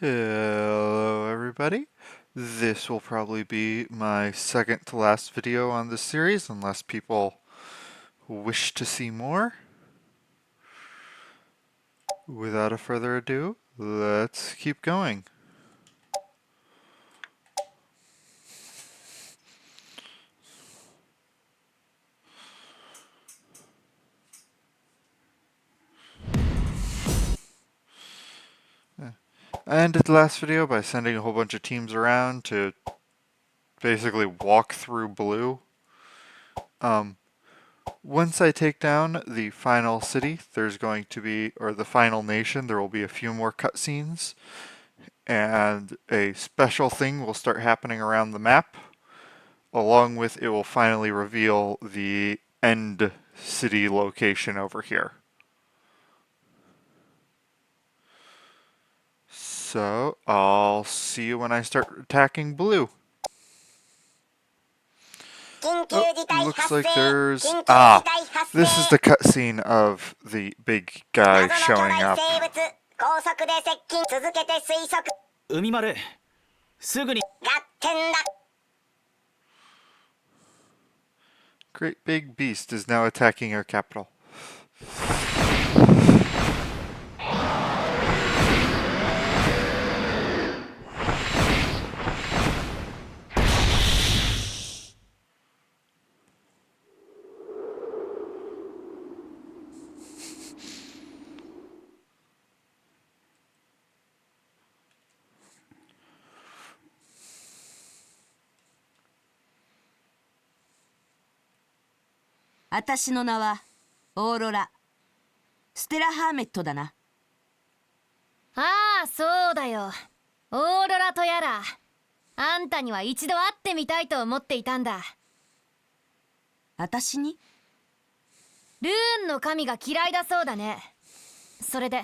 Hello everybody. This will probably be my second to last video on this series unless people wish to see more. Without a further ado, let's keep going. I ended the last video by sending a whole bunch of teams around to basically walk through blue. Once I take down the final city, there's going to be, or the final nation, there will be a few more cutscenes, and a special thing will start happening around the map. Along with it will finally reveal the end city location over here. So I'll see you when I start attacking blue. Oh, looks like there's... this is the cutscene of the big guy showing up. Great big beast is now attacking our capital. "私の名はオーロラ、ステラハーメットだな。ああ、そうだよ。オーロラとやら。あんたには一度会ってみたいと思っていたんだ。私に？ルーンの神が嫌いだそうだね。それで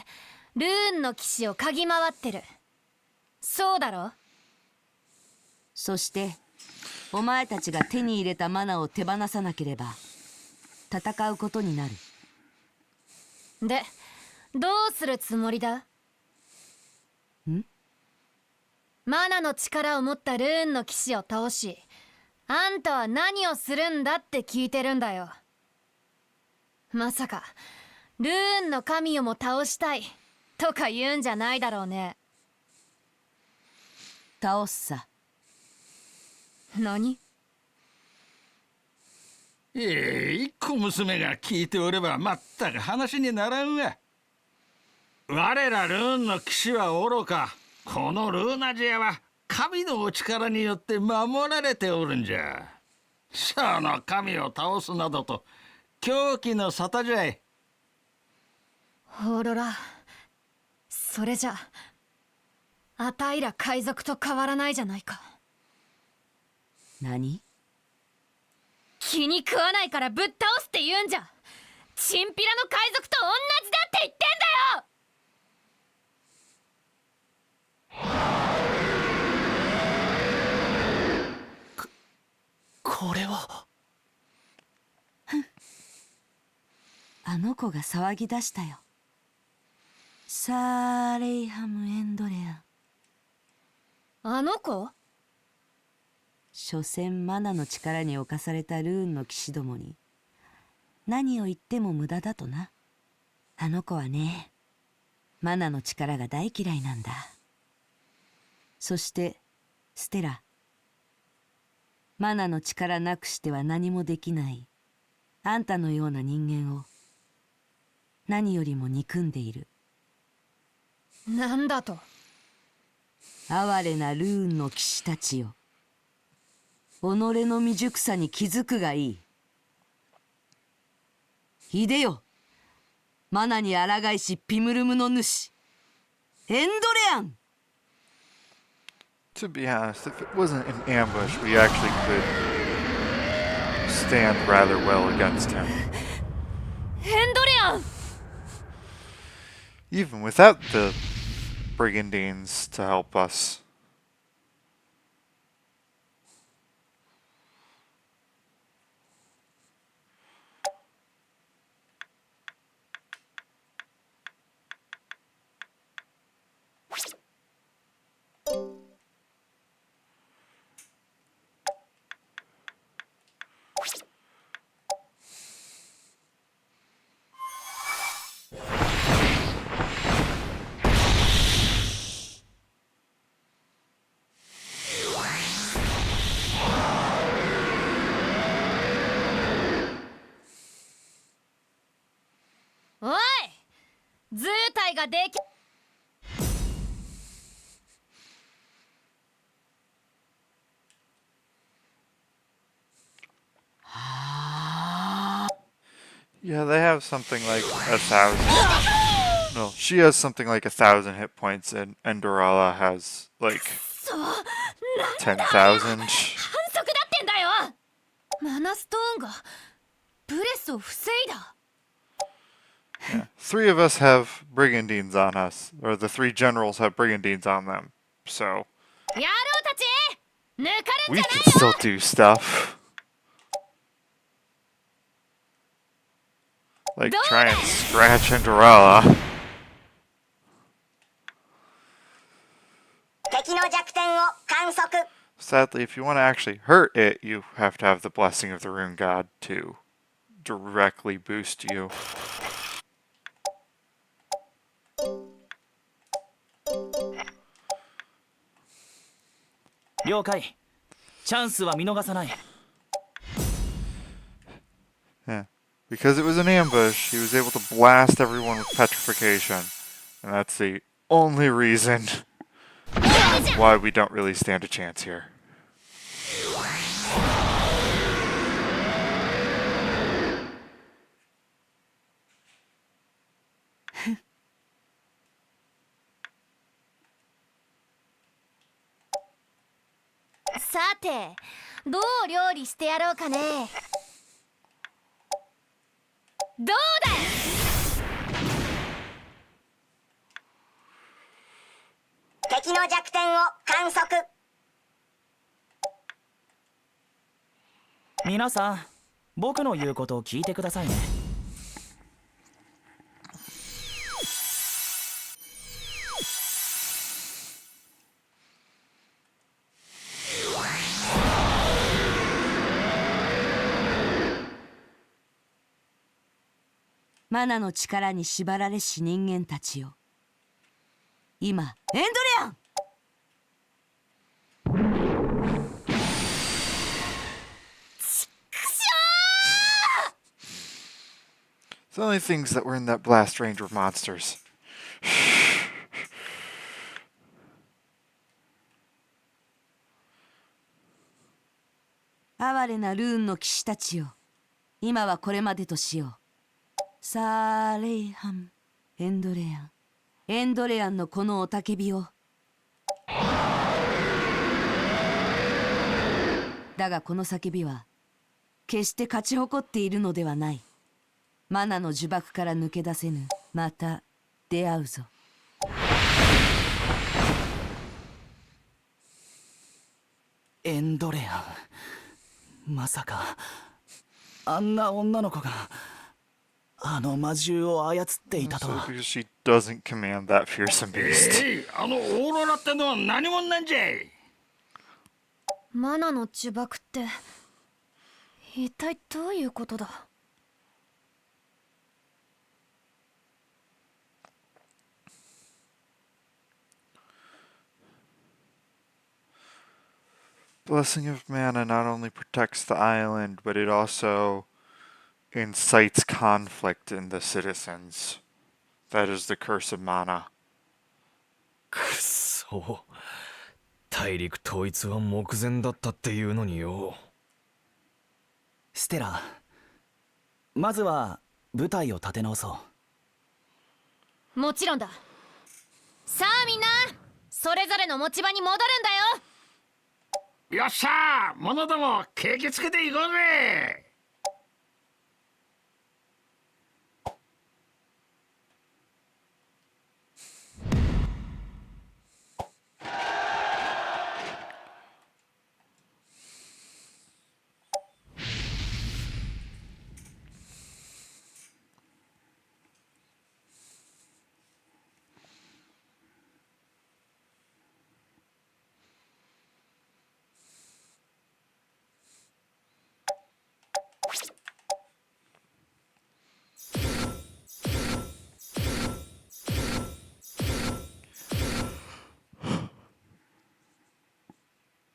ルーンの騎士を嗅ぎ回ってる。そうだろ？そしてお前たちが手に入れたマナを手放さなければ戦うことになる。で、どうするつもりだ？マナの力を持ったルーンの騎士を倒し、あんたは何をするんだって聞いてるんだよ。まさかルーンの神をも倒したいとか言うんじゃないだろうね。倒すさ。何？一個娘が聞いておれば全く話にならんわ。我らルーンの騎士は愚か、このルーナジアは神のお力によって守られておるんじゃ。その神を倒すなどと狂気の沙汰じゃい。オーロラ、それじゃあたいら海賊と変わらないじゃないか。何？気に食わないからぶっ倒すって言うんじゃ。チンピラの海賊と同じだって言ってんだよ。これはあの子が騒ぎ出したよ。サーレイハム・エンドレアン。あの子？所詮マナの力に侵されたルーンの騎士どもに何を言っても無駄だとな。あの子はね、マナの力が大嫌いなんだ。そしてステラ、マナの力なくしては何もできないあんたのような人間を何よりも憎んでいる。なんだと？哀れなルーンの騎士たちよ、己の未熟さに気づくがいい。いでよ、マナに抗いしピムルムの主エンドレアン。 To be honest, if it wasn't an ambush, we actually could stand rather well against him. エンドレアン！ Even without the Brigandines to help us. 隊ができ。Yeah, they have something like 1,000. No, she has something like 1,000 hit points, and Endorella has like そうなんだ。 10,000. 反則だってんだよ。マナストーンがブレスを防いだ。 Yeah. 3 of us have Brigandines on us, or the 3 generals have Brigandines on them, so 野郎たち抜かるん we じゃ can ないよ。 still do stuff. Like try and scratch Endorella. 敵の弱点を観測。 Sadly, if you want to actually hurt it, you have to have the blessing of the Rune God to directly boost you. 了解。チャンスは見逃さない。 Yeah. Because it was an ambush, he was able to blast everyone with petrification. And that's the only reason why we don't really stand a chance here. さてどう料理してやろうかね。どうだ。敵の弱点を観測。皆さん、僕の言うことを聞いてくださいね。マナの力に縛られし人間たちよ。今、エンドレアン The only things that were in that blast range were monsters. 哀れなルーンの騎士たちよ。今はこれまでとしよう。サーレイハン、エンドレアン。エンドレアンのこの雄たけびを。だがこの叫びは、決して勝ち誇っているのではない。マナの呪縛から抜け出せぬ。また出会うぞ。エンドレアン。まさか、あんな女の子が、あの魔獣を操っていたと So は。 because she doesn't command that fearsome beast. あのオーロラってのは何者なんじゃい。マナの呪縛って一体どういうことだ。 Blessing of Mana not only protects the island, but it also incites conflict in the citizens. That is the curse of Mana. くっそ、大陸統一は目前だったっていうのによ。ステラ、まずは舞台を立て直そう。もちろんだ。さあみんなそれぞれの持ち場に戻るんだよ。 よっしゃー、者ども景気つけていこうぜ。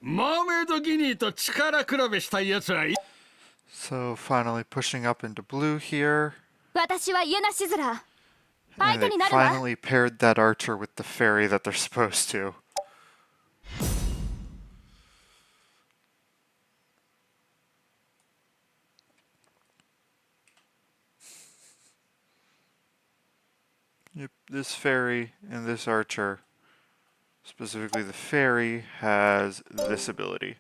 マーメイドギニーと力比べしたいやつはい。 So finally pushing up into blue here. 私はイエナシズラ。And they finally paired that archer with the fairy that they're supposed to. Yep, this fairy and this archer, specifically the fairy, has this ability.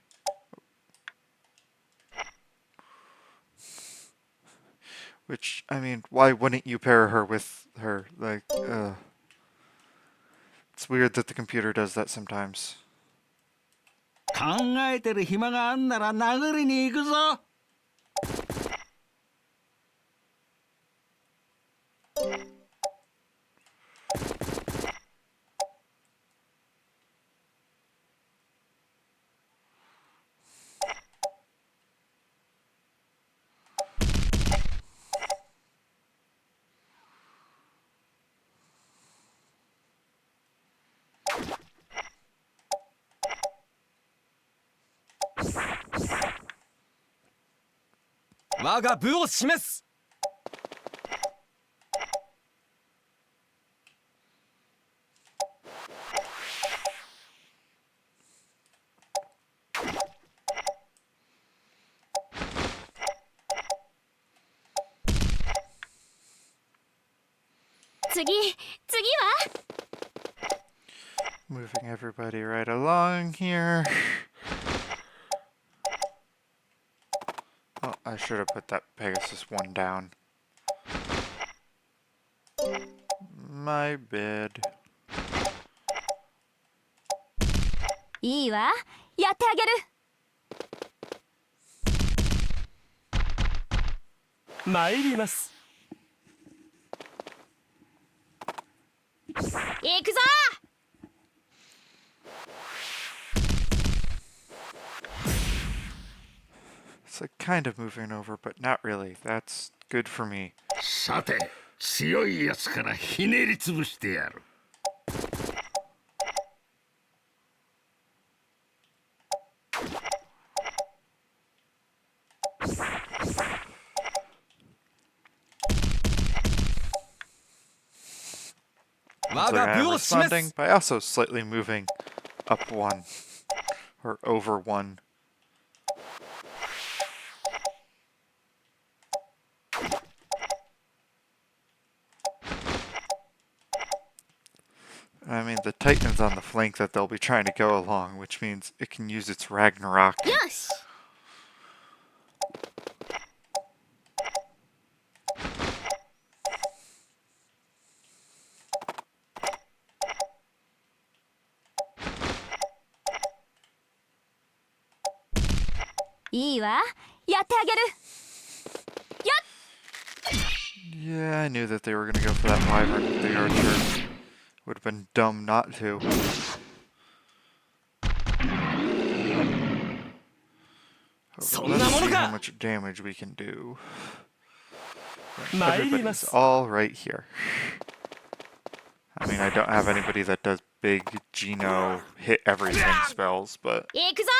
Which, I mean, why wouldn't you pair her with her? Like, it's weird that the computer does that sometimes. 考えてる暇があんなら殴りに行くぞ。我が部を示す。次は Moving everybody right along here. Oh, I should have put that Pegasus one down. My bad. いいわ、やってあげる。参ります。行くぞ。 It's like kind of moving over, but not really. That's good for me. さて、強いやつからひねりつぶしてやる。Looks like I am responding by also slightly moving up one or over one. I mean, the Titan's on the flank that they'll be trying to go along, which means it can use its Ragnarok. Yes. いいわ、やってあげる。 Yeah, I knew that they were going to go for that wyvern with the archer. Would have been dumb not to. Okay, let's see how much damage we can do. Everybody's all right here. I mean, I don't have anybody that does big Geno hit everything spells, but 行くぞ。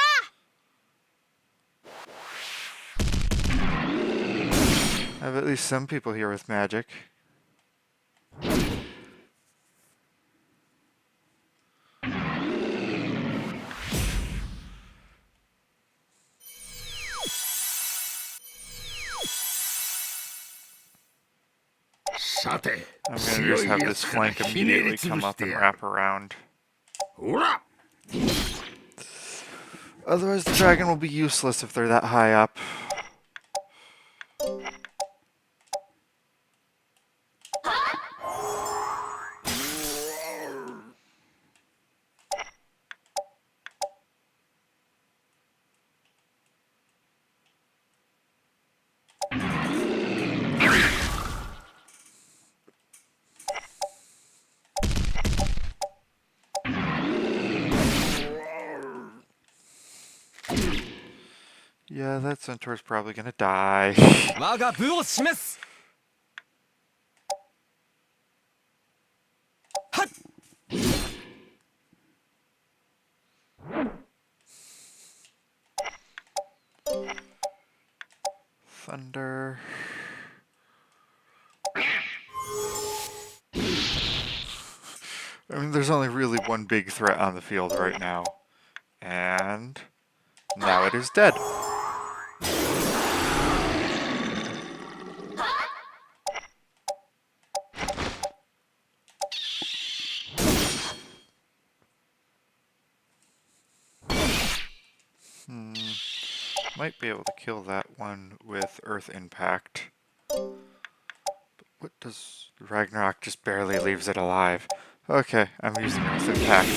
I have at least some people here with magic. I'm gonna just have this flank immediately come up and wrap around. Otherwise the dragon will be useless if they're that high up. Yeah, that centaur's probably gonna die. 我が部を示す。はっ。 Thunder. I mean, there's only really one big threat on the field right now. And now it is dead. Might be able to kill that one with Earth Impact. But what does Ragnarok just barely leaves it alive? Okay, I'm using Earth Impact.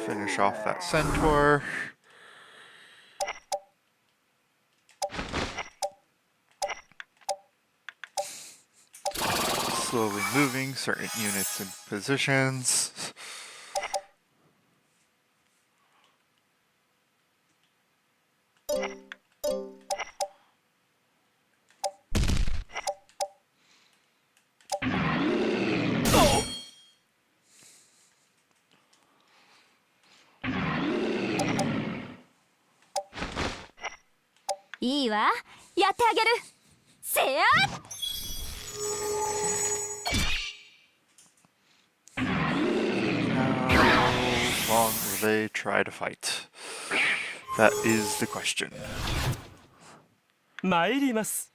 Finish off that centaur. Slowly moving certain units in positions.いいわ、やってあげる。せや。How long will they try to fight? That is the question. 参ります。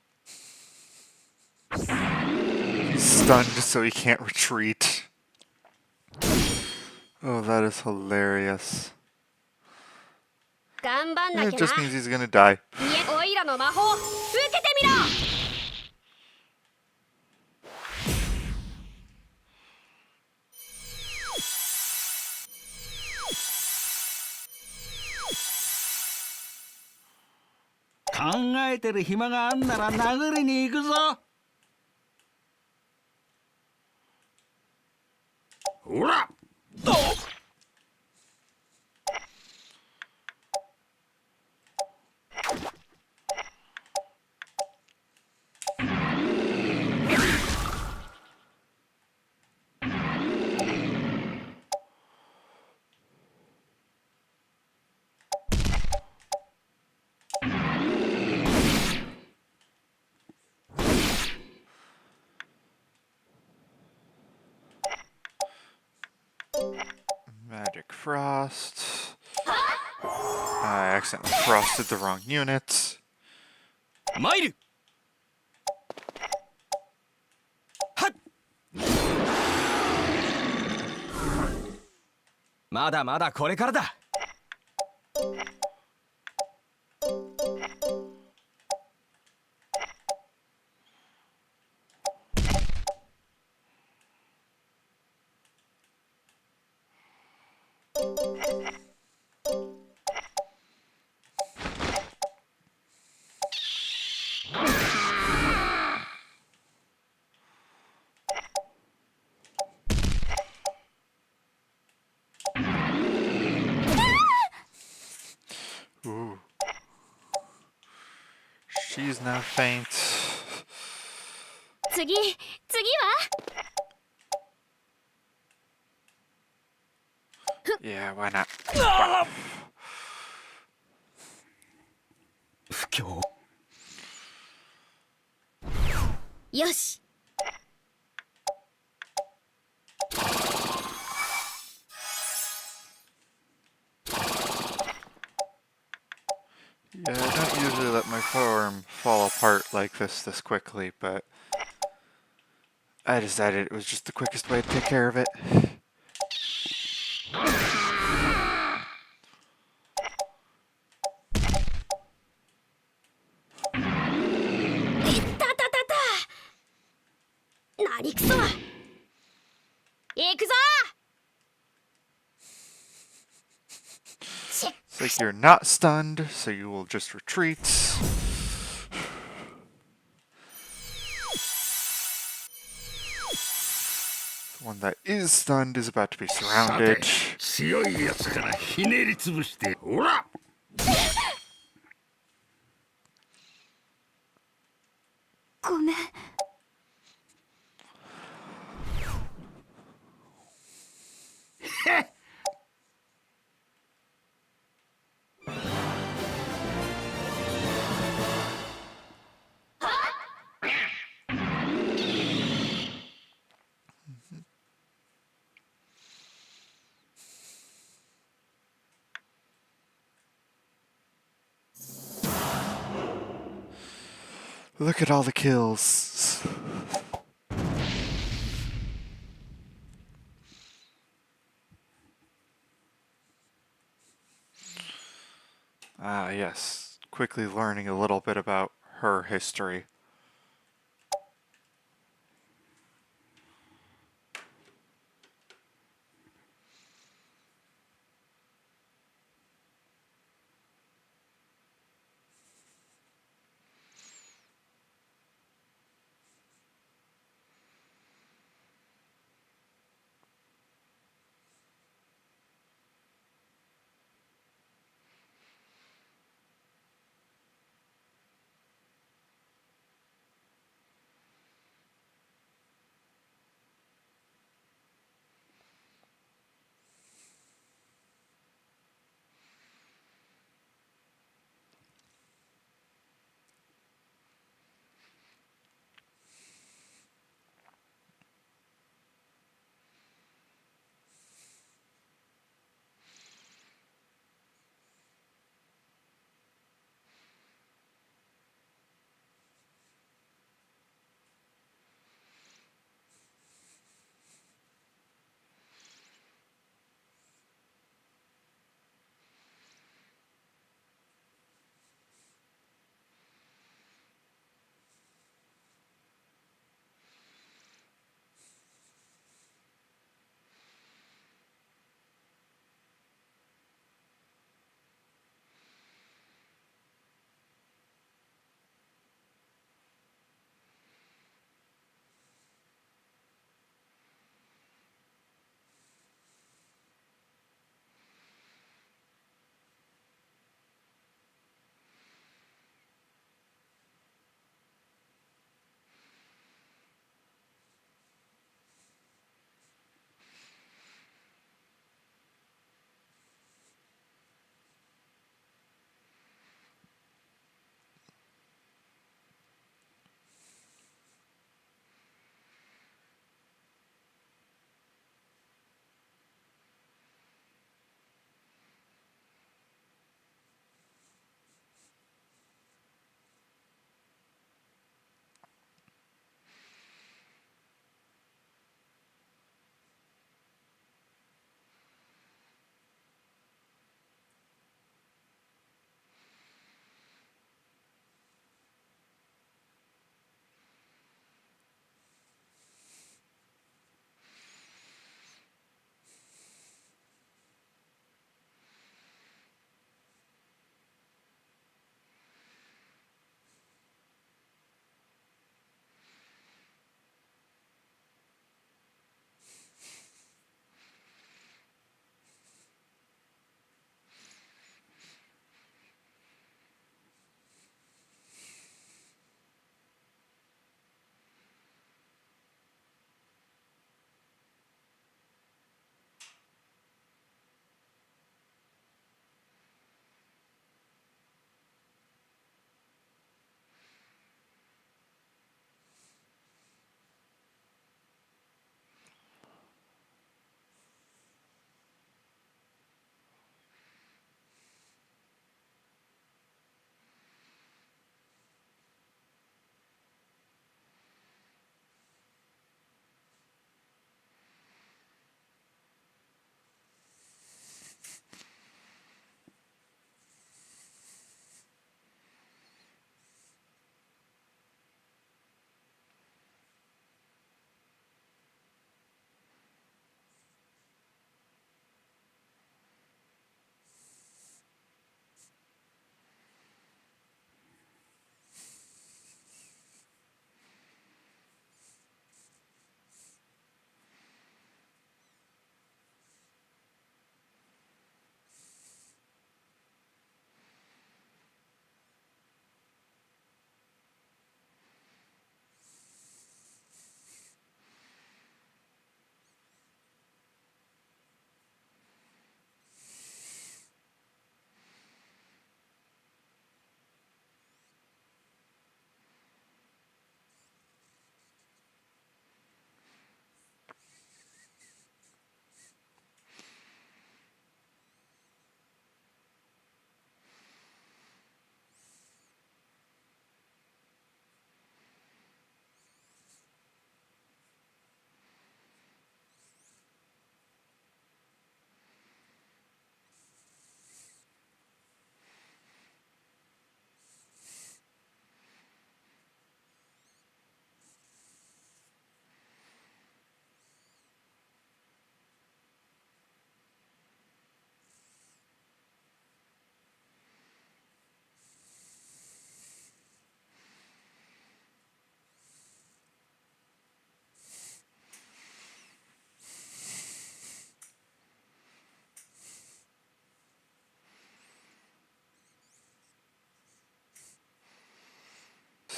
He's stunned so he can't retreat. Oh, that is hilarious. 頑張んな It きゃ just な。 means he's gonna die. おいらの魔法受けてみろ。考えてる暇があんなら殴りに行くぞ。ほら。Magic Frost. I accidentally frosted the wrong units. 参る。はっ。まだまだこれからだ。Ooh. She's now faint. 次は。Yeah, why not? 不況。よし。Yeah, I don't usually let my farm fall apart like this quickly, but I decided it was just the quickest way to take care of it. いったたたた。何くそ。行くぞ。 It's like you're not stunned, so you will just retreat. The one that is stunned is about to be さて surrounded. 強いやつからひねりつぶしてほら。ごめん。Look at all the kills. Ah, yes. Quickly learning a little bit about her history.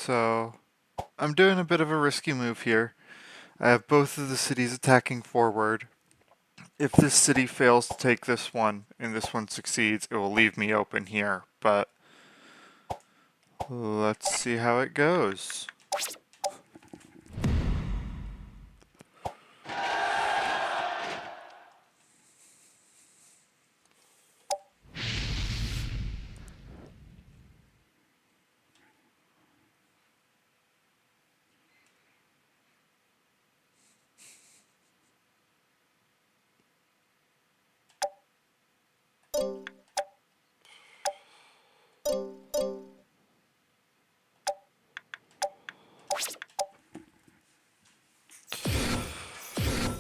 So I'm doing a bit of a risky move here. I have both of the cities attacking forward. If this city fails to take this one and this one succeeds, it will leave me open here. But let's see how it goes.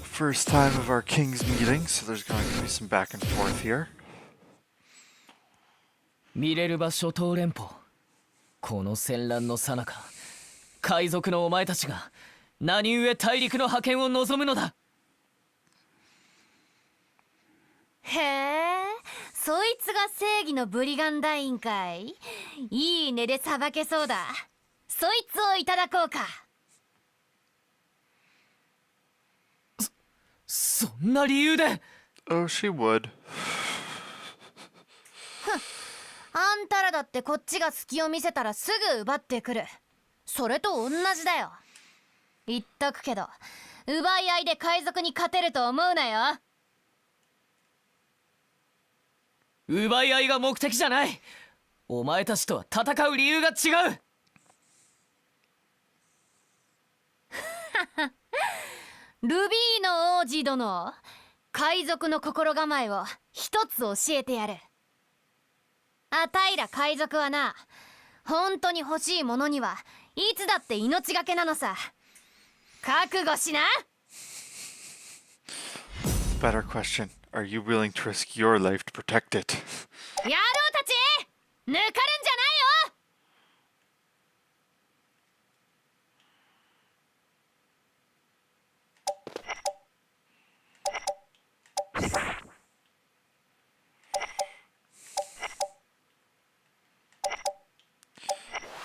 First time of our king's meeting, so there's going to be some back and forth here. ミレルバ諸島連邦、この戦乱の最中、海賊のお前たちが何故大陸の覇権を望むのだ。へえ、そいつが正義のブリガンダインかい。いい値でさばけそうだ。そいつをいただこうか。そんな理由で。 Oh, she would. あんたらだってこっちが隙を見せたらすぐ奪ってくる。それと同じだよ。言っとくけど、奪い合いで海賊に勝てると思うなよ。奪い合いが目的じゃない。お前たちとは戦う理由が違う。ルビーの王子殿、海賊の心構えを一つ教えてやる。あたいら海賊はな、本当に欲しいものにはいつだって命がけなのさ。覚悟しな。 Better question. Are you willing to risk your life to protect it? 野郎たち、抜かるんじゃないよ。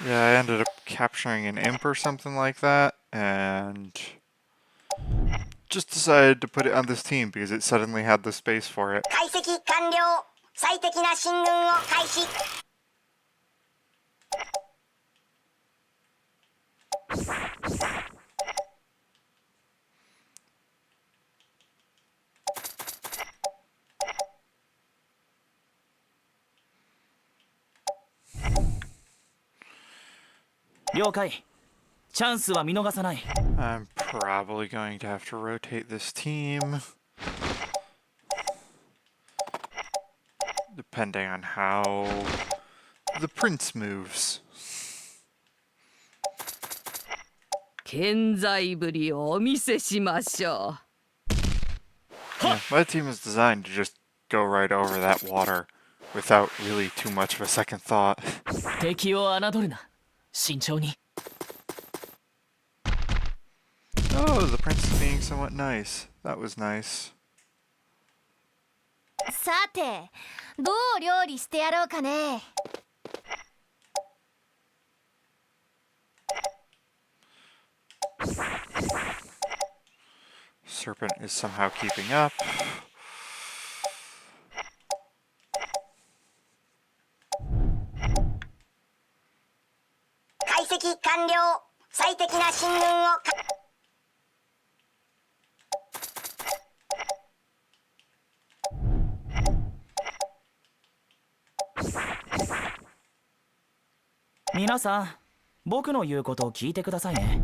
Yeah, I ended up capturing an imp or something like that, and just decided to put it on this team because it suddenly had the space for it. 解析完了。最適な進軍を開始。了解。チャンスは見逃さない。 I'm probably going to have to rotate this team. Depending on how the prince moves. 健在ぶりをお見せしましょ Yeah, my team is designed to just go right over that water without really too much of a second thought. 敵を侮るな。慎重に。 Oh, the prince is being somewhat nice. That was nice. さて、どう料理してやろうかね。 Serpent is somehow keeping up. 解析完了。最適な進軍を皆さん、僕の言うことを聞いてくださいね。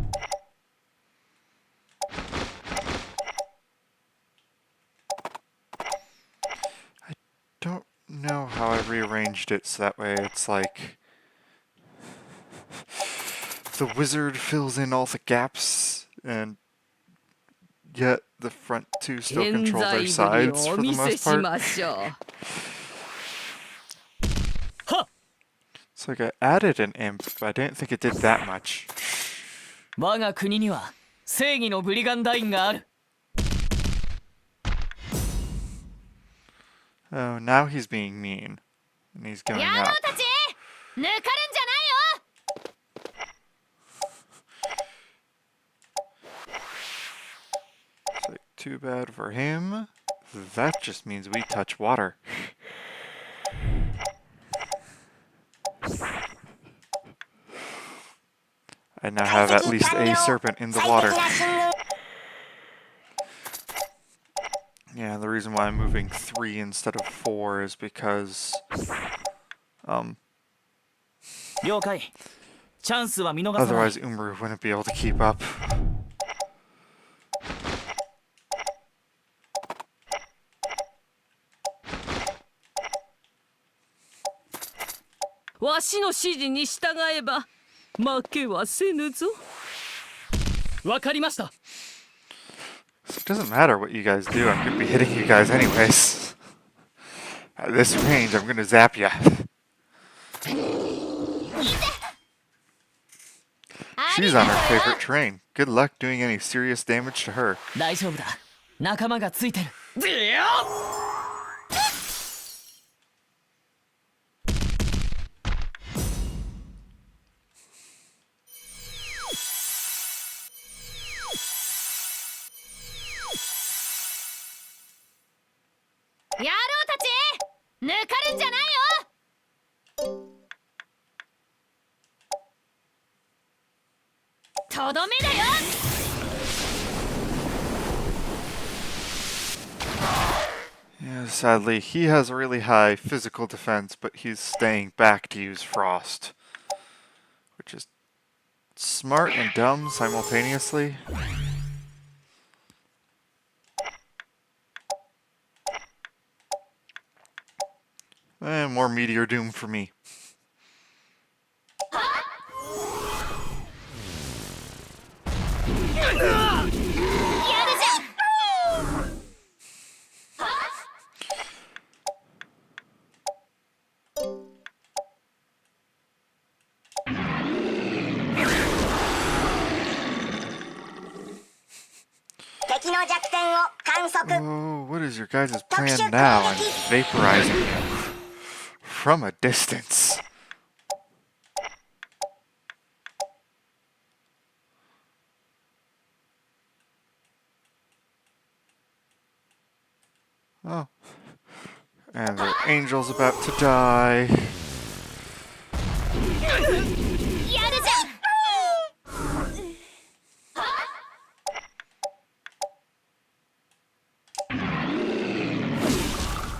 Don't know how I rearranged it so that way it's like the wizard fills in all the gaps and yet the front two う。 still 健 control 在 their ぶり sides をお for the 見せ most し part. ましょう。 It's like I added an imp, but I didn't think it did that much. 我が国には正義のブリガンダインがある。 Oh, now he's being mean. And he's 野 going 郎 up. たち、抜かるんじゃないよ。Too bad for him. That just means we touch water. I now have at least a serpent in the water. Yeah, the reason why I'm moving 3 instead of 4 is because 了解。チャンスは見逃さない。 otherwise Umru wouldn't be able to keep up. わしの指示に従えば負けはせぬぞ。わかりました。 So it doesn't matter what you guys do, I'm gonna be hitting you guys anyways. At this range, I'm gonna zap ya. She's on her favorite train. Good luck doing any serious damage to her. 大丈夫だ。仲間がついてる。野郎たち抜かるんじゃないよ。とどめだよ。 Yeah, sadly, he has a really high physical defense, but he's staying back to use Frost. Which is smart and dumb simultaneously. And more Meteor Doom for me. Oh, what is your guys' plan now? I'm vaporizing you from a distance. Oh. And their angel's about to die.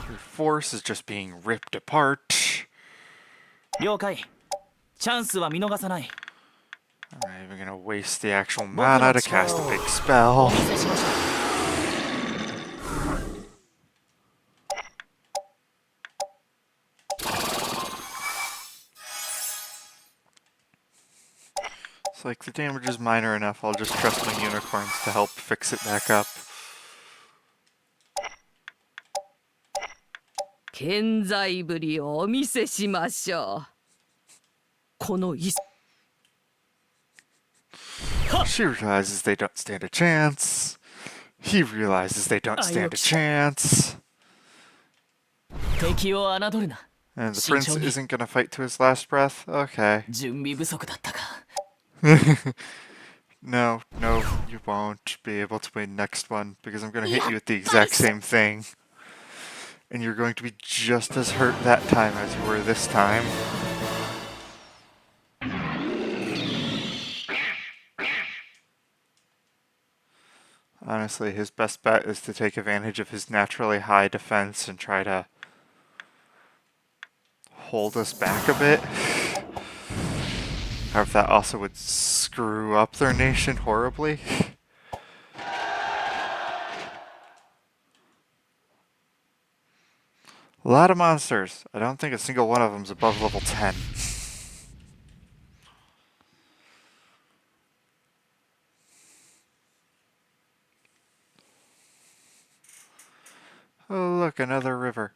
Your force is just being ripped apart. 了解。チャンスは見逃さない。 I'm not even gonna waste the actual mana to cast a big spell. It's like the damage is minor enough, I'll just trust my unicorns to help fix it back up. 健在ぶりをお見せしましょう。この一 She realizes they don't stand a chance. He realizes they don't stand a chance. 敵を侮るな。 And the prince isn't gonna fight to his last breath? Okay. 準備不足だったか。 No, you won't be able to win next one because I'm gonna hit you with the exact same thing. And you're going to be just as hurt that time as you were this time. Honestly, his best bet is to take advantage of his naturally high defense and try to hold us back a bit. However, that also would screw up their nation horribly. A lot of monsters. I don't think a single one of them's above level 10. Oh, look, another river.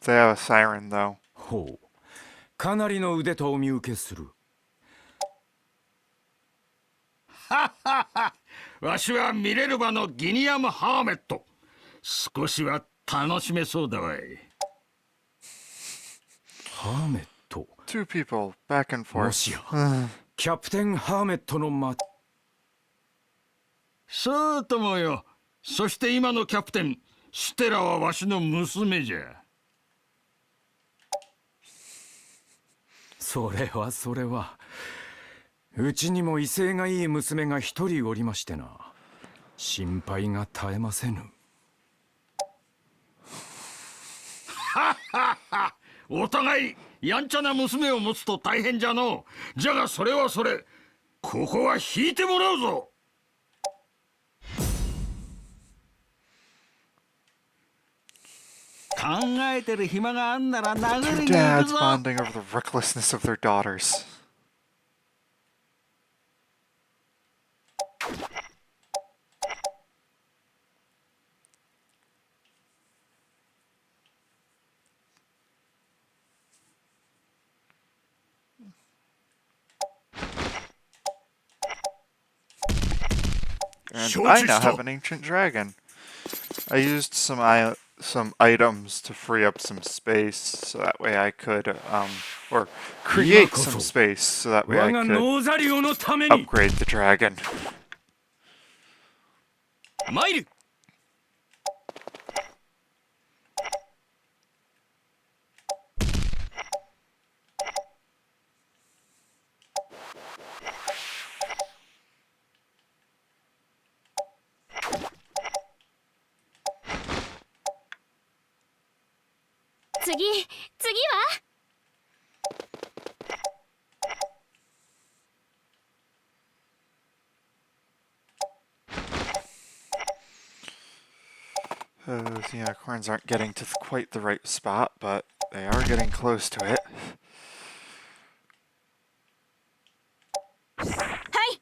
They have a siren, though. ほう、かなりの腕とお見受けする。わしはミレルバのギニアム・ハーメット。少しは楽しめそうだわい。ハーメット。 Two people, back and も forth. しやキャプテンハーメットのそうともよ。そして今のキャプテンステラはわしの娘じゃ。それはうちにも威勢がいい娘が一人おりましてな、心配が絶えませぬ。お互いやんちゃな娘を持つと大変じゃのう。じゃがそれはそれ、ここは引いてもらうぞ。考えてる暇があんなら殴 Two りに行く dads ぞ。 bonding over the recklessness of their daughters. And I now have an ancient dragon. I used some items to free up some space, so that way I could or create some space so that way I could upgrade the dragon. 参る。次は Those unicorns aren't getting to quite the right spot, but they are getting close to it. はい。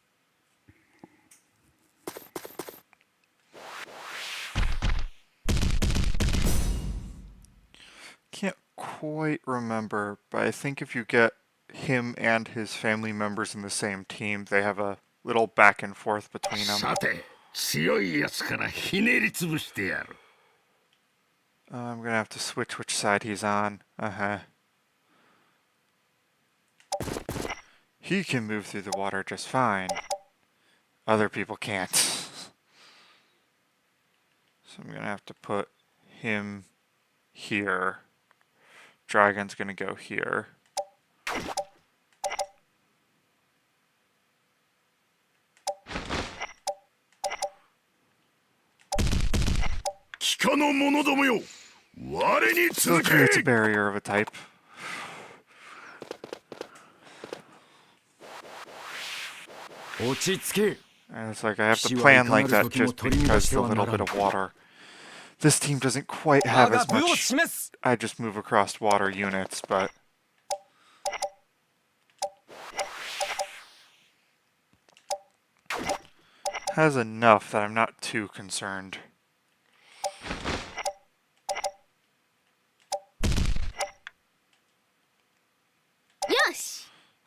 Can't quite remember, but I think if you get him and his family members in the same team, they have a little back and forth between them. さて、強いやつからひねりつぶしてやる。I'm gonna have to switch which side he's on. He can move through the water just fine. Other people can't. So I'm gonna have to put him here. Dragon's gonna go here. 貴下の者どもよ、我に So 続 it け。 creates a barrier of a type. And it's like I have to plan like that just because the little bit of water. This team doesn't quite have as much. I just move across water units, but has enough that I'm not too concerned.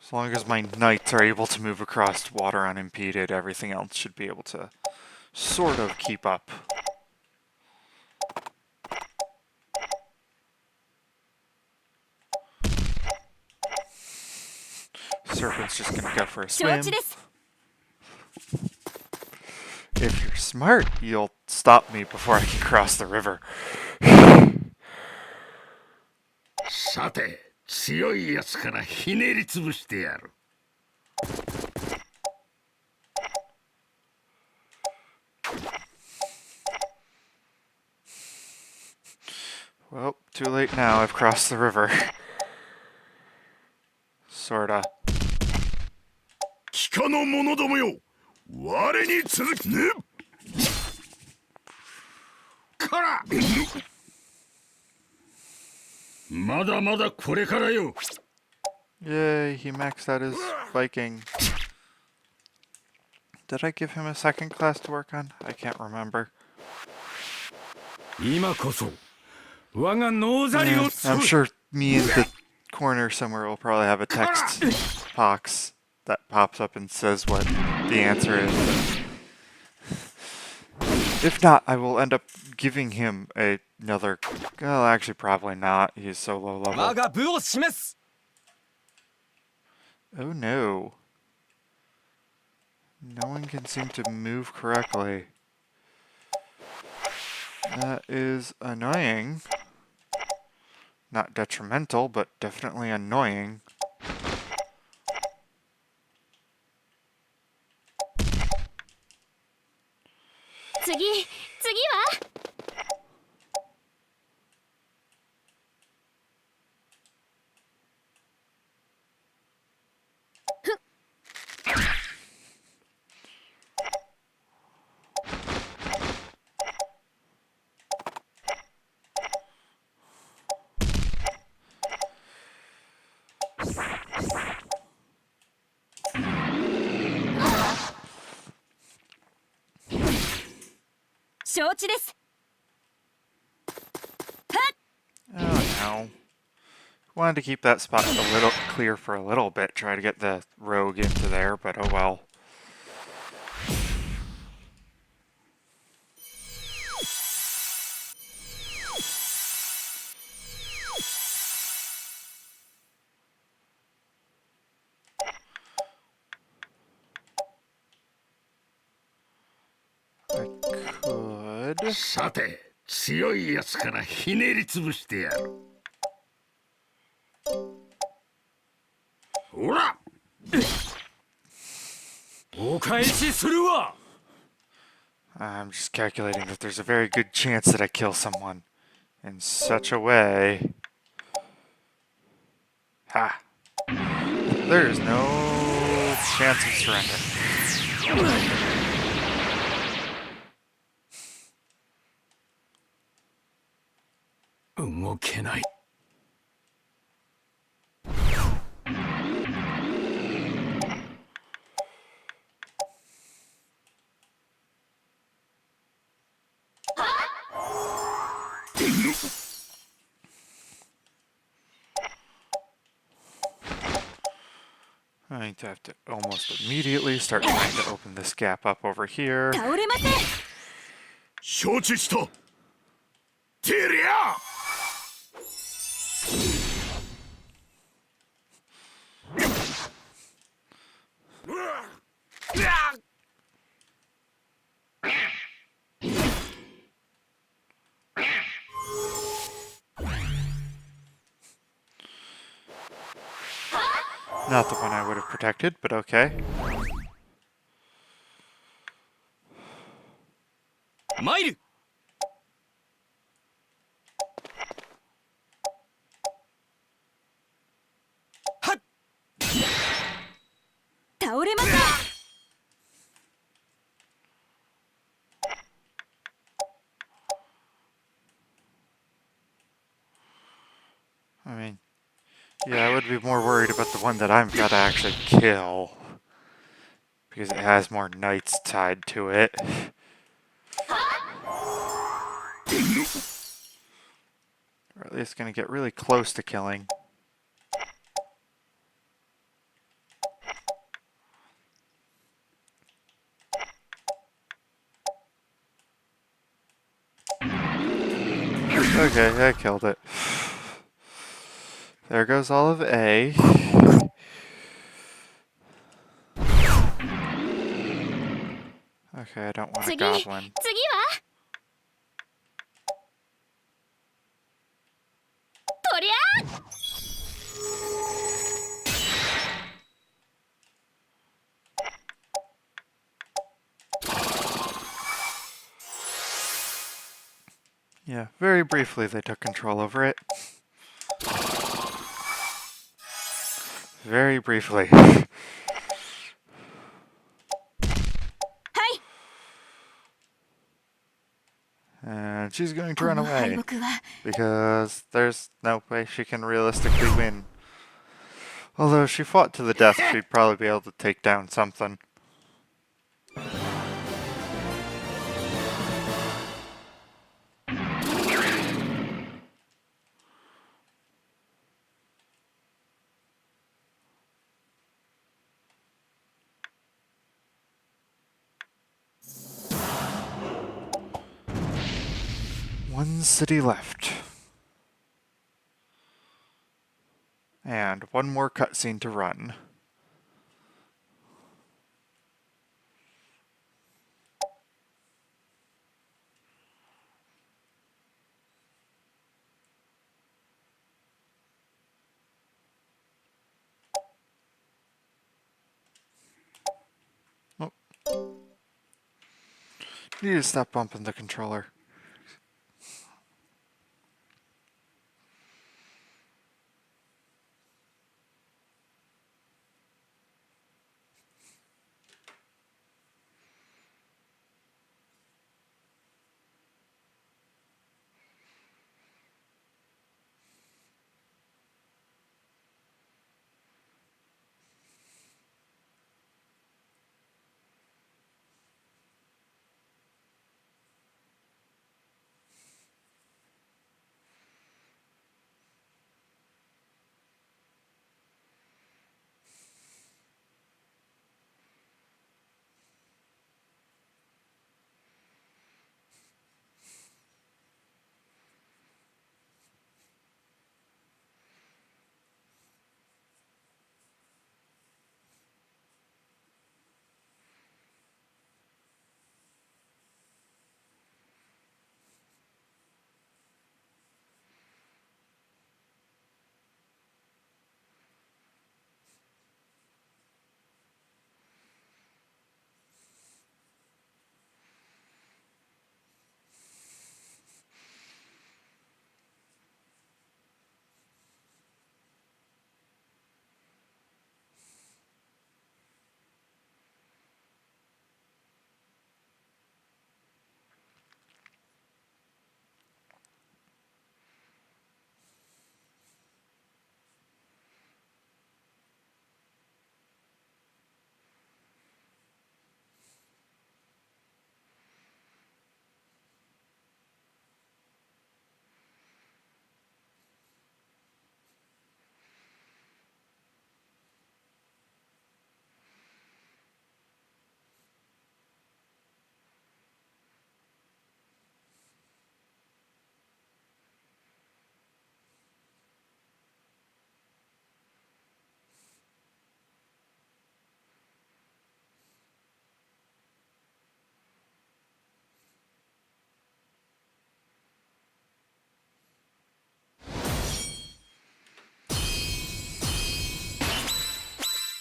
As long as my knights are able to move across water unimpeded, everything else should be able to sort of keep up. Serpent's just gonna go for a swim. If you're smart, you'll stop me before I can cross the river. さて、強いやつからひねりつぶしてやる。Well, too late now. I've crossed the river. Sorta. 貴下の者どもよ、我に続きね。から。まだまだこれからよ。 Yay, he maxed out his Viking. Did I give him a second class to work on? I can't remember. 今こそ我がノーザリ Yeah, を I'm sure me in the corner somewhere will probably have a text box that pops up and says what the answer is. If not, I will end up giving him another... Well, actually, probably not. He's so low level. 我が部を示す Oh no. No one can seem to move correctly. That is annoying. Not detrimental, but definitely annoying. Tsugi wa? Oh no. Wanted to keep that spot a little clear for a little bit, try to get the rogue into there, but oh well. I could... さて強いやつからひねりつぶしてやるほらお返しするわ I'm just calculating that there's a very good chance that I kill someone in such a way. Ha! There is no chance of surrender. 動けない I think I have to almost immediately start trying to open this gap up over here. 承知したてりゃ Not the one I would have protected, but okay. 参る I mean, yeah, I would be more worried about the one that I've got to actually kill. Because it has more knights tied to it. Or at least gonna get really close to killing. Okay, I killed it. There goes all of A. Okay, I don't want a goblin. 次はとりゃ Yeah, very briefly they took control over it. Very briefly. And she's going to run away. Because there's no way she can realistically win. Although if she fought to the death, she'd probably be able to take down something. one city left. And one more cutscene to run. Oh. Need to stop bumping the controller.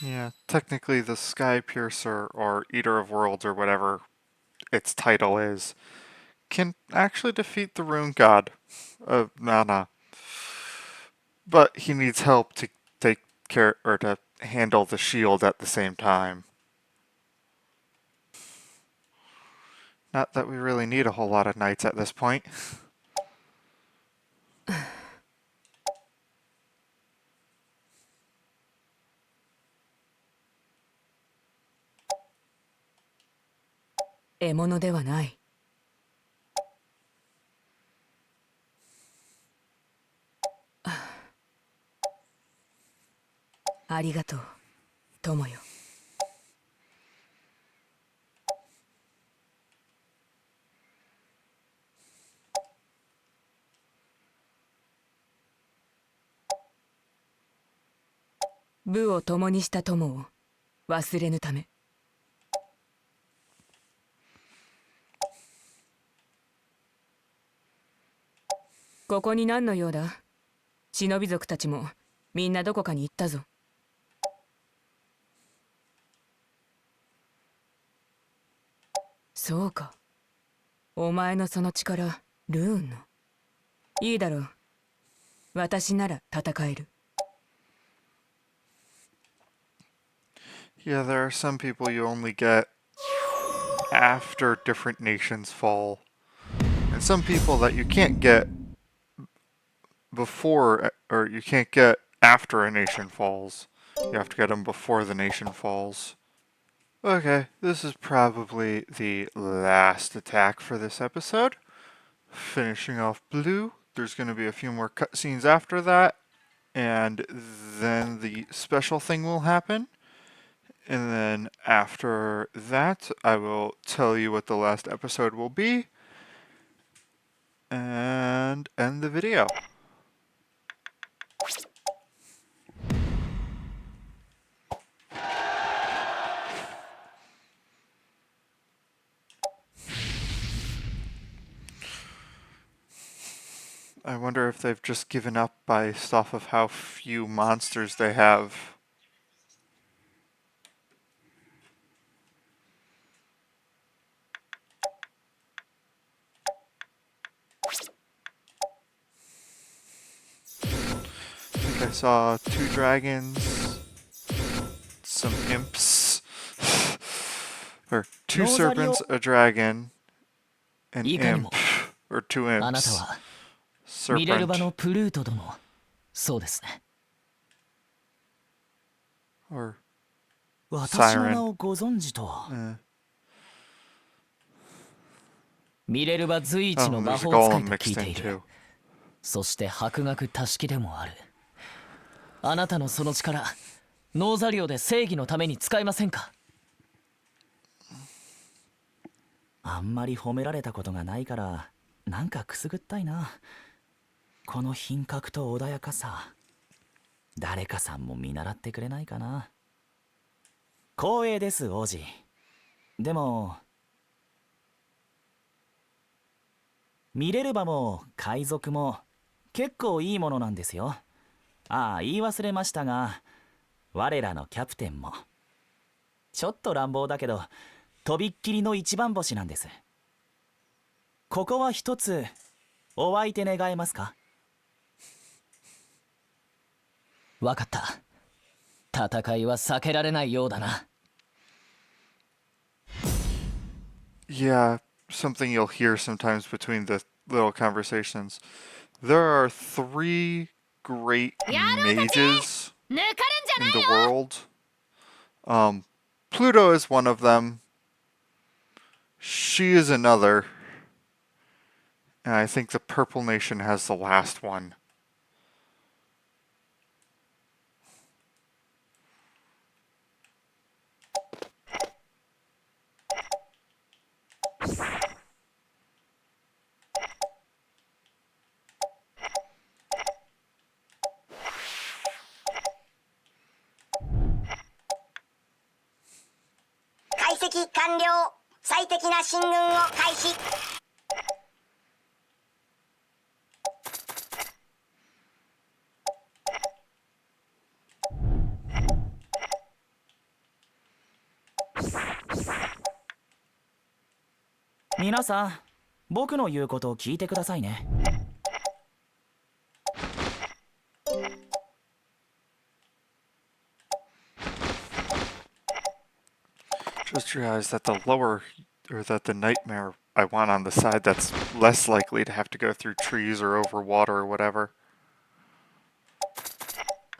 Yeah, technically the Sky Piercer or Eater of Worlds or whatever its title is can actually defeat the Rune God of Mana. But he needs help to take care or to handle the shield at the same time. Not that we really need a whole lot of knights at this point. 獲物ではない。ありがとう、友よ。部を共にした友を忘れぬため。ここに何の用だ？忍び族たちもみんなどこかに行ったぞ。そうか。お前のその力、ルーンの。いいだろう。私なら戦える。Yeah, there are some people you only get after different nations fall. And some people that you can't get before, or you can't get after a nation falls. You have to get them before the nation falls. Okay, this is probably the last attack for this episode. Finishing off blue. There's going to be a few more cutscenes after that, and then the special thing will happen. And then after that, I will tell you what the last episode will be. and end the video. I wonder if they've just given up based off of how few monsters they have. I think I saw 2 dragons, some imps, or 2 serpents, a dragon, an imp, or 2 あなた imps, はミレルバ serpent, のプルート殿、そうですね。 or 私の名 siren. をご存知とは。 Eh. ミレルバ随一 Oh, の and 魔 there's a 法使い golem と聞い mixed て in いる。 too. そして博学多識でもある。あなたのその力、ノーザリオで正義のために使えませんか？あんまり褒められたことがないからなんかくすぐったいな。この品格と穏やかさ、誰かさんも見習ってくれないかな。光栄です王子。でもミレルバも海賊も結構いいものなんですよ。ああ、言い忘れましたが、我らのキャプテンもちょっと乱暴だけどとびっきりの一番星なんです。ここは一つお相手願えますか？わかった。戦いは避けられないようだな。 Yeah, something you'll hear sometimes between the little conversations. There are 3 great mages 抜かるんじゃ in ない the よ。 world. Pluto is one of them. She is another. And I think the Purple Nation has the last one. .解析完了。最適な進軍を開始。皆さん、僕の言うことを聞いてくださいね。 Just realized that the lower, or that the nightmare I want on the side that's less likely to have to go through trees or over water or whatever.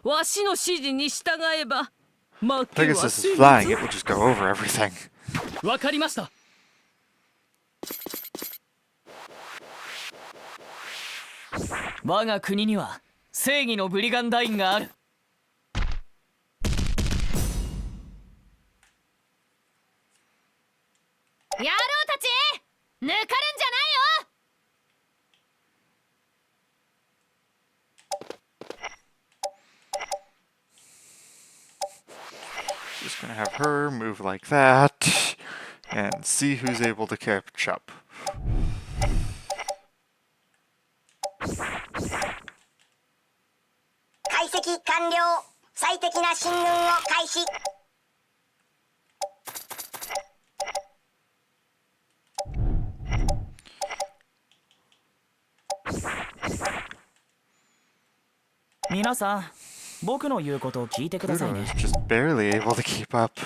わしの指示に従えば負け Pegasus は is せぬ flying, ぞ it will just go over everything. わかりました。我が国には正義のブリガンダインがある。 野郎たち抜かるんじゃないよ。 Just gonna have her move like that and see who's able to catch up. 解析完了。最適な進軍を開始。皆さん、僕の言うことを聞いてください Pluto ね。 is just barely able to keep up.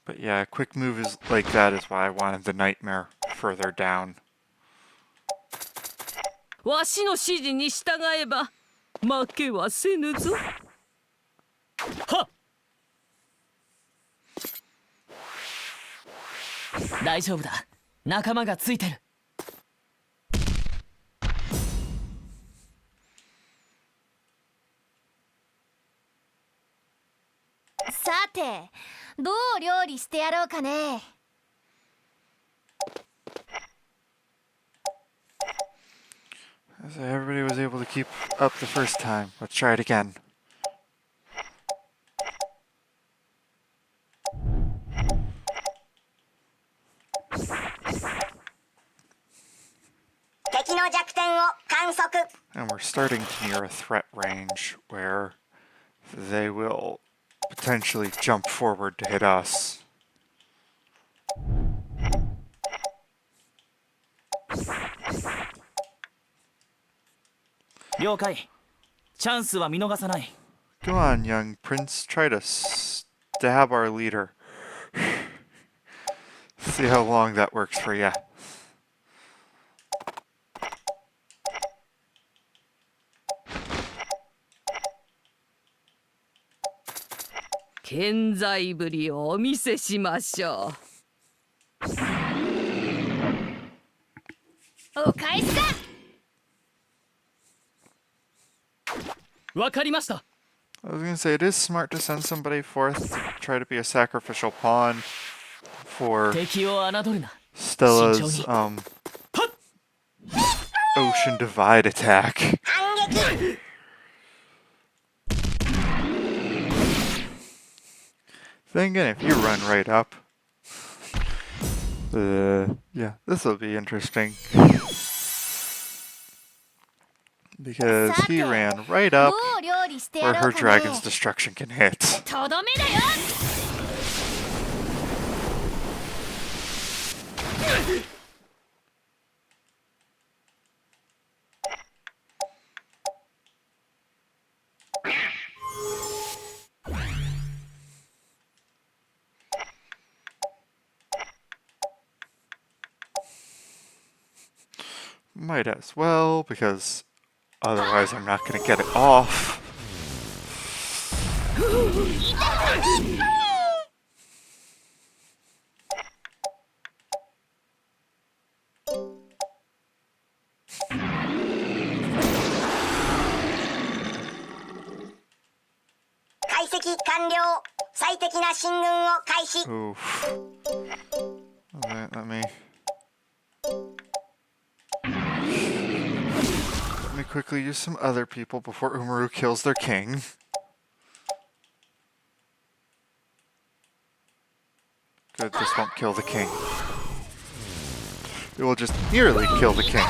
But yeah, a quick move is like that is why I wanted the nightmare further down. わしの指示に従えば負けはせぬぞ。はっ。大丈夫だ。仲間がついてる。 さてどう料理してやろうかね。So everybody was able to keep up the first time. Let's try it again. And we're starting to near a threat range where they will potentially jump forward to hit us. 了解。チャンスは見逃さない。 Go on, young prince. Try to stab our leader. See how long that works for you. 健在ぶりをお見せしましょお返しだ。わかりました。 I was gonna say, it is smart to send somebody forth to try to be a sacrificial pawn for 敵を侮るな。 Stella's Ocean Divide attack. Then again, if you run right up, yeah, this will be interesting. Because he ran right up どう料理してや where ろ her うかね。 dragon's destruction can hit. とどめだよ。 Might as well, because otherwise I'm not going to get it off. Oof. Let me quickly use some other people before Umaru kills their king. Good, this won't kill the king. It will just nearly kill the king.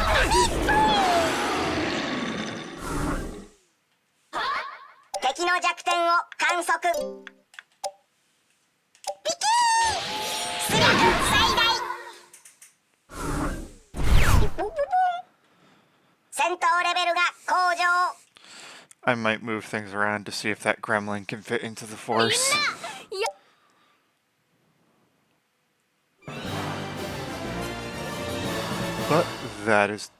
敵の弱点を観測。ピキー！出力最大。戦闘レベルが向上。 I might move things around to see if that gremlin can fit into the force. But that is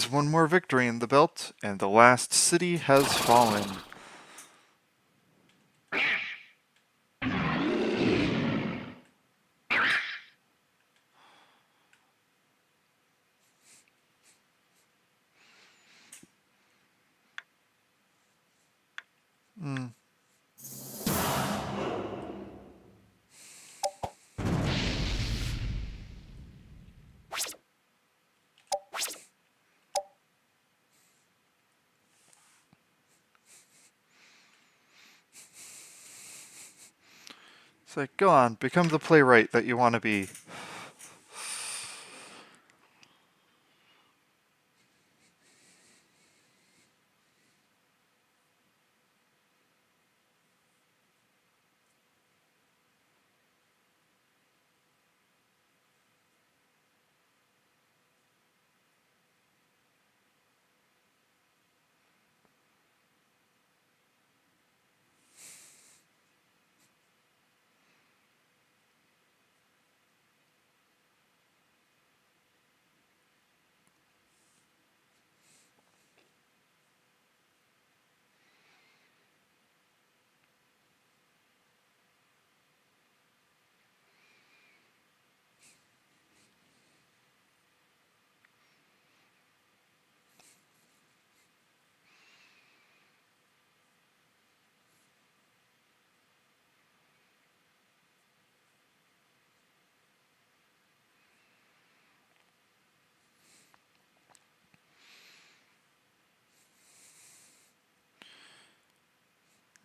one more victory in the belt, and the last city has fallen. It's like, go on, become the playwright that you want to be.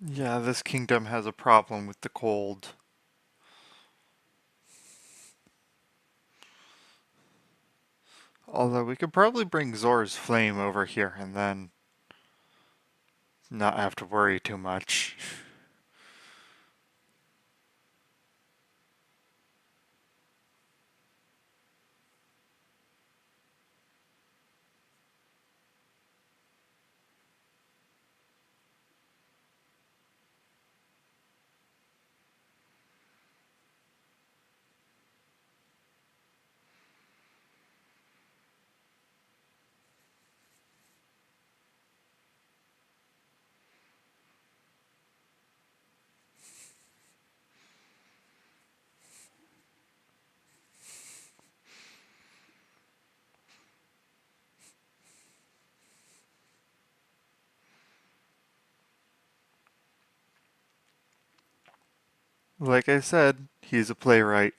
Yeah, this kingdom has a problem with the cold. Although we could probably bring Zor's flame over here and then not have to worry too much. Like I said, he's a playwright.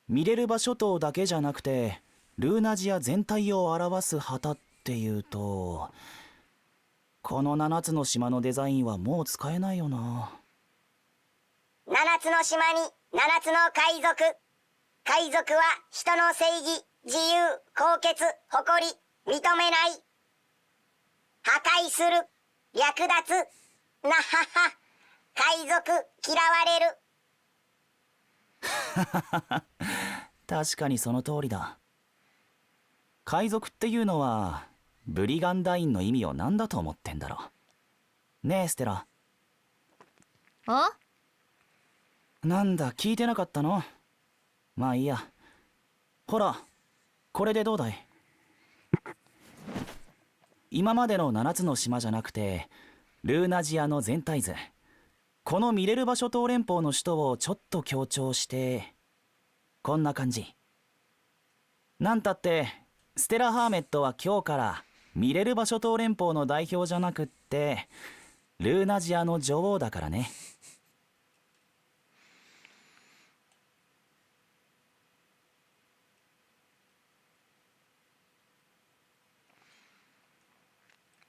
ミレルバ諸島だけじゃなくてルーナジア全体を表す旗っていうと、この7つの島のデザインはもう使えないよな。7つの島に7つの海賊。海賊は人の正義、自由、高潔、誇り、認めない。破壊する、略奪、なはは。海賊、嫌われる。確かにその通りだ。海賊っていうのはブリガンダインの意味を何だと思ってんだろう。ねえステラ。あ？なんだ聞いてなかったの？まあいいや。ほらこれでどうだい？今までの7つの島じゃなくてルーナジアの全体図、このミレルバ諸島連邦の首都をちょっと強調してこんな感じ。なんたってステラ・ハーメットは今日からミレルバ諸島連邦の代表じゃなくってルーナジアの女王だからね。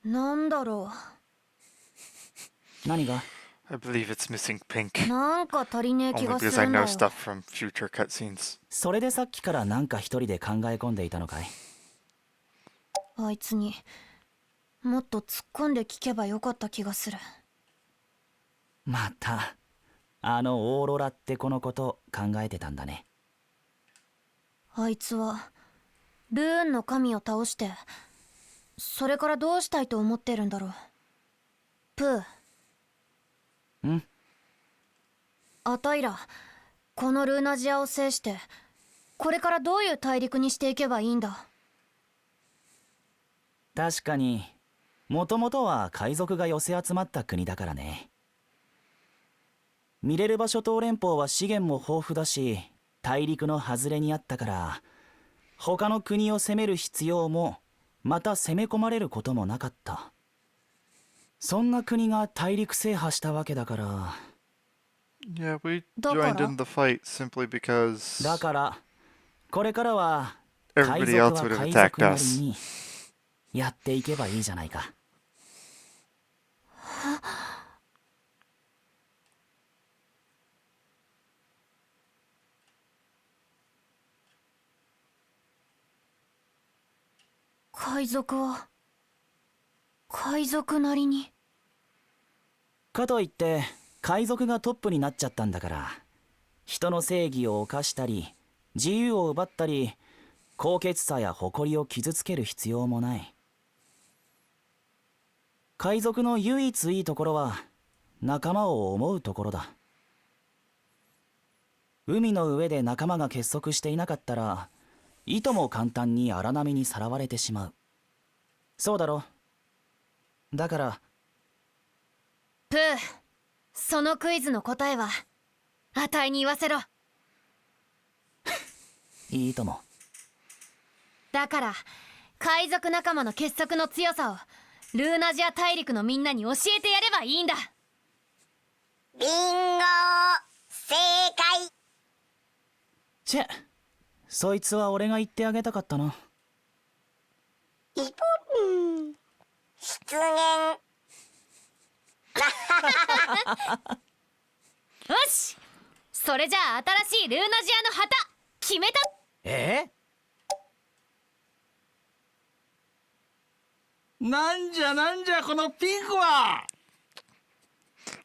なんだろ何が？ I believe it's missing pink. う。なんか足りねえ気 Only がす because I るんだ know よ。 stuff from future cutscenes. それでさっきからなんか一人で考え込んでいたのかい？あいつにもっと突っ込んで聞けばよかった気がする。またあのオーロラって子のこと考えてたんだね。あいつはルーンの神を倒してそれからどうしたいと思ってるんだろう。プー。ん？あたいらこのルーナジアを制してこれからどういう大陸にしていけばいいんだ？確かにもともとは海賊が寄せ集まった国だからね。ミレルバ諸島連邦は資源も豊富だし大陸の外れにあったから他の国を攻める必要もまた攻め込まれることもなかった。そんな国が大陸制覇したわけだから。 Yeah, we だから joined in the fight simply because だからこれからは海 everybody 賊 else は would have 海 attacked 賊なり us. にやっていけばいいじゃないか。海賊は海賊なりに。かといって海賊がトップになっちゃったんだから、人の正義を犯したり自由を奪ったり高潔さや誇りを傷つける必要もない。海賊の唯一いいところは仲間を思うところだ。海の上で仲間が結束していなかったらいとも簡単に荒波にさらわれてしまう。そうだろ。だからプー、そのクイズの答えはあたいに言わせろ。いいとも。だから海賊仲間の結束の強さをルーナジア大陸のみんなに教えてやればいいんだ。ビンゴ正解。チェ、そいつは俺が言ってあげたかったな。イポン失言。よし、それじゃあ新しいルーナジアの旗決めた。なんじゃこのピンクは。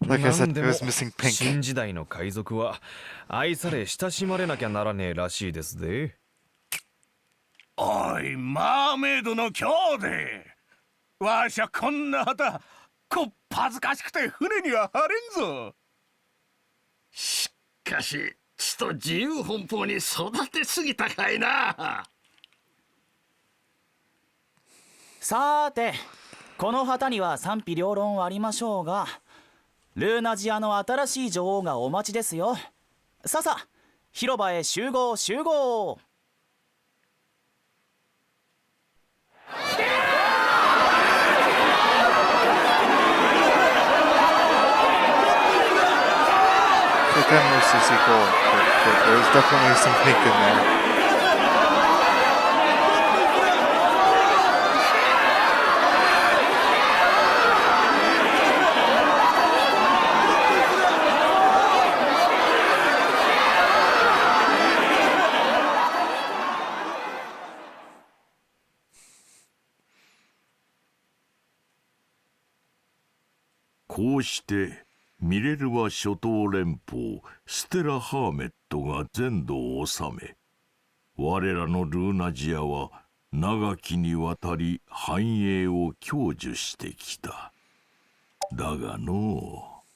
Like I な said, ん it でも was missing pink. 新時代の海賊は愛され親しまれなきゃならねえらしいですぜ。おいマーメイドの兄弟、わしゃこんな旗こっぱずかしくて船には貼れんぞ。しかしちと自由奔放に育てすぎたかいな。さーて、この旗には賛否両論ありましょうが、ルーナジアの新しい女王がお待ちですよ。さあ広場へ集合。They can mostly see gold, but there's definitely some pink in there. こうしてミレルワ諸島連邦ステラ・ハーメットが全土を治め、我らのルーナジアは長きにわたり繁栄を享受してきた。だがのう、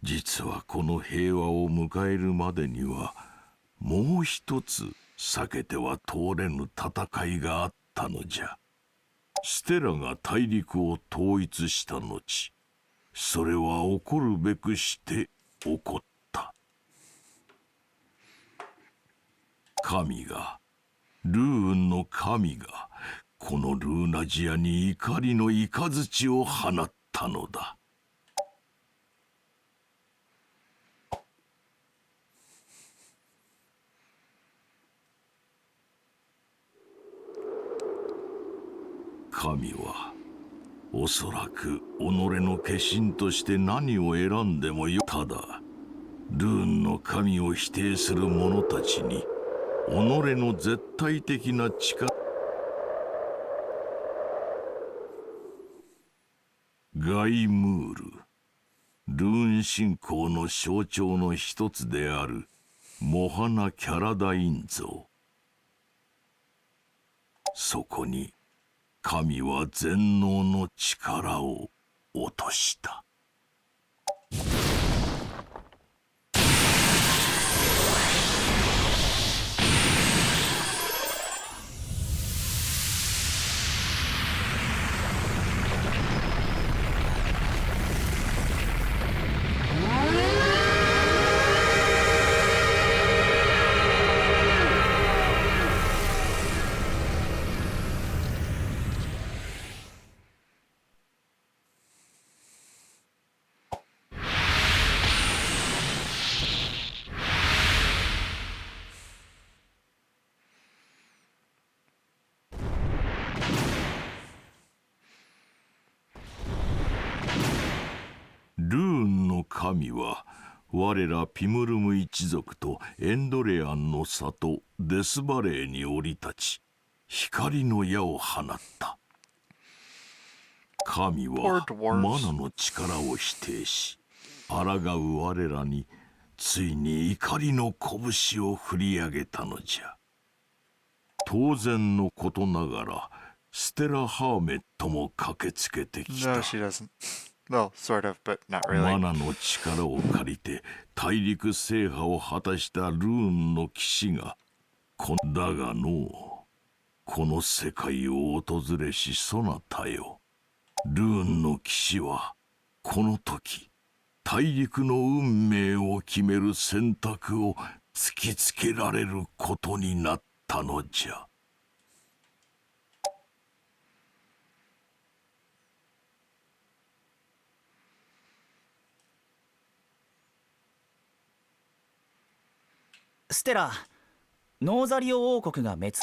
実はこの平和を迎えるまでにはもう一つ避けては通れぬ戦いがあったのじゃ。ステラが大陸を統一した後、それは起こるべくして起こった。神が、ルーンの神が、このルーナジアに怒りの雷を放ったのだ。神はおそらく己の化身として何を選んでもよ。ただルーンの神を否定する者たちに己の絶対的な力、ガイムール、ルーン信仰の象徴の一つであるモハナ・キャラダイン像、そこに神は全能の力を落とした。ルーンの神は我らピムルム一族とエンドレアンの里デスバレーに降り立ち、光の矢を放った。神 Poor は dwarves. マナの力を否定し、抗う我らについに怒りの拳を振り上げたのじゃ。当然のことながらステラ・ハーメットも駆けつけてき No, た。 she doesn't. Well, sort of, but not マ really. ナの力を借りて大陸制覇を果たしたルーンの騎士がだがのう、この世界を訪れしそなたよ。ルーンの騎士はこの時大陸の運命を決める選択を突きつけられることになったのじゃ。ステラ、ノーザリオ王国が滅。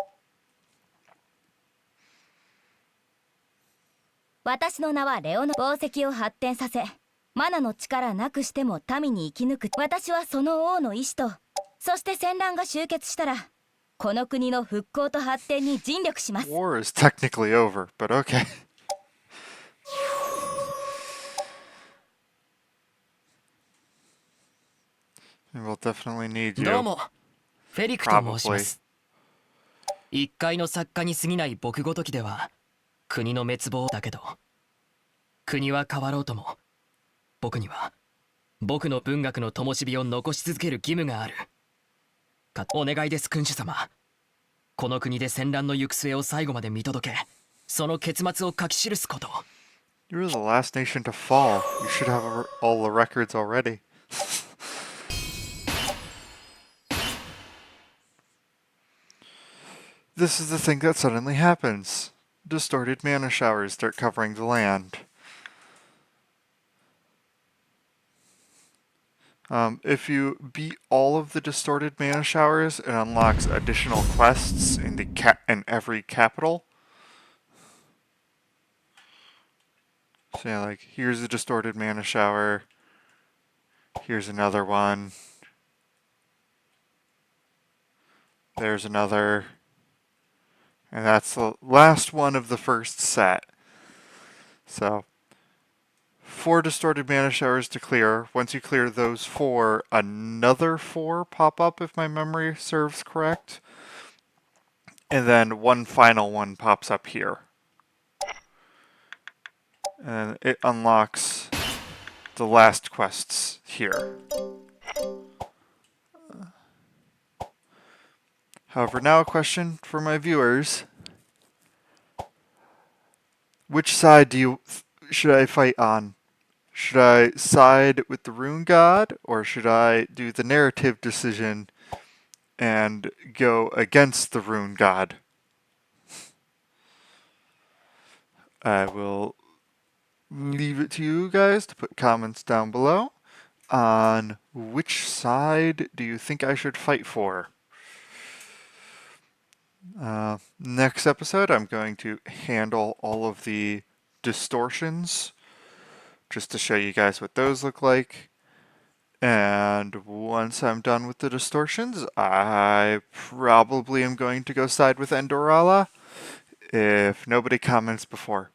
私の名はレオの宝石を発展させ、マナの力なくしても民に生き抜く。私はその王の意志と、そして戦乱が終結したらこの国の復興と発展に尽力します。 War is technically over, but okay. We'll definitely need you. どうもフェリクと申します。一介の作家に過ぎない僕ごときでは国の滅亡だけど、国は変わろうとも僕には僕の文学の灯火を残し続ける義務がある。お願いです君主様。この国で戦乱の行く末を最後まで見届け、その結末を書き記すこと。 You're the last nation to fall. You should have all the records already. This is the thing that suddenly happens. Distorted mana showers start covering the land. If you beat all of the distorted mana showers, it unlocks additional quests in every capital. So yeah, like here's a distorted mana shower. Here's another one. There's another. And that's the last one of the first set. So 4 distorted mana showers to clear. Once you clear those 4, another 4 pop up if my memory serves correct. And then one final one pops up here. And it unlocks the last quests here. However, now a question for my viewers. Which side should I fight on? Should I side with the Rune God, or should I do the narrative decision and go against the Rune God? I will leave it to you guys to put comments down below on which side do you think I should fight for. Next episode, I'm going to handle all of the distortions just to show you guys what those look like. And once I'm done with the distortions, I probably am going to go side with Endorala if nobody comments before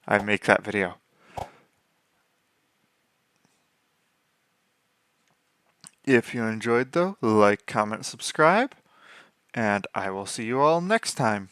I make that video. If you enjoyed though, like, comment, subscribe, and I will see you all next time.